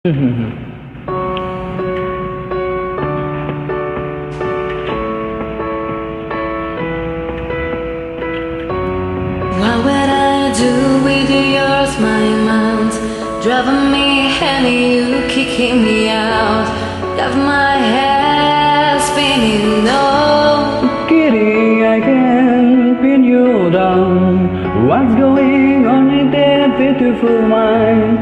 What would I do with your smiles? Driving me and you kicking me out. Got my head spinning, no. Kitty, I can't pin you down. What's going on in that beautiful mind?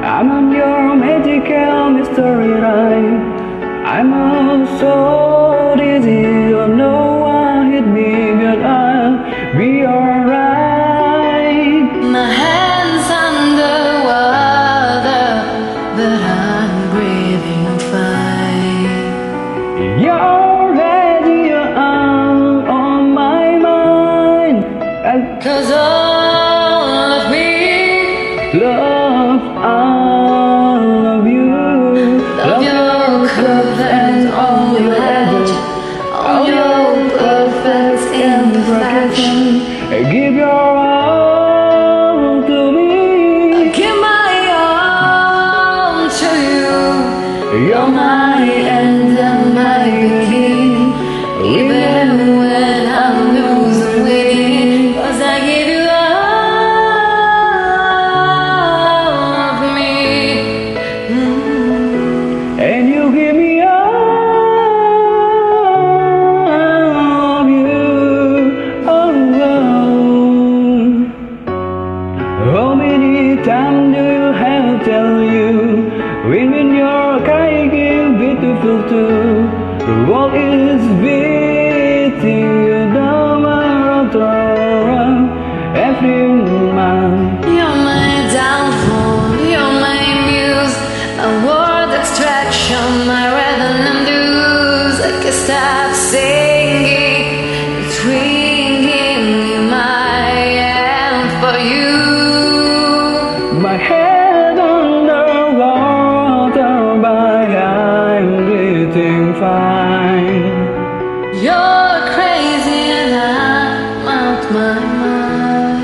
I'm on your magical mystery ride. I'm all so dizzy, oh no one hit me, but I'll be alright. My hands underwater, but I'm breathing fine. You're already on my mind. 'Cause all of me Love, I love you. love your curves and all your edges, all your perfect imperfection. Give your all to me. Give my all to you. You're My end and my beginning, even when I'm losing winning, 'cause I give you all of me. and you give me all of you. Oh, how many times do you have to tell you when you're kind beautiful too? The world is beating you down around every man. You're my downfall, you're my muse, a word extraction, my rhythm and blues. I can't stop singing, it's ringing in my hand for you. My head underwater, but I'm breathing fine. You're crazy and I'm out my mind.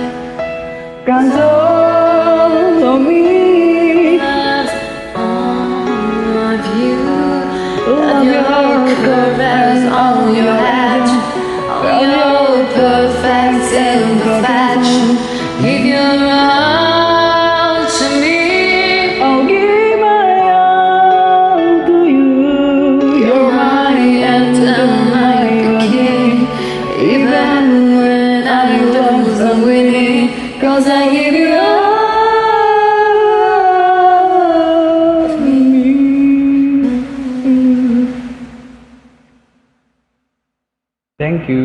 Cause all of me, Love's all of you. love your curves on your edge, all your perfect imperfection. Give your all to me. I'll give my all to you. You're my end and my beginning, even when I lose I'm winning, 'cause I give you all of me. Thank you.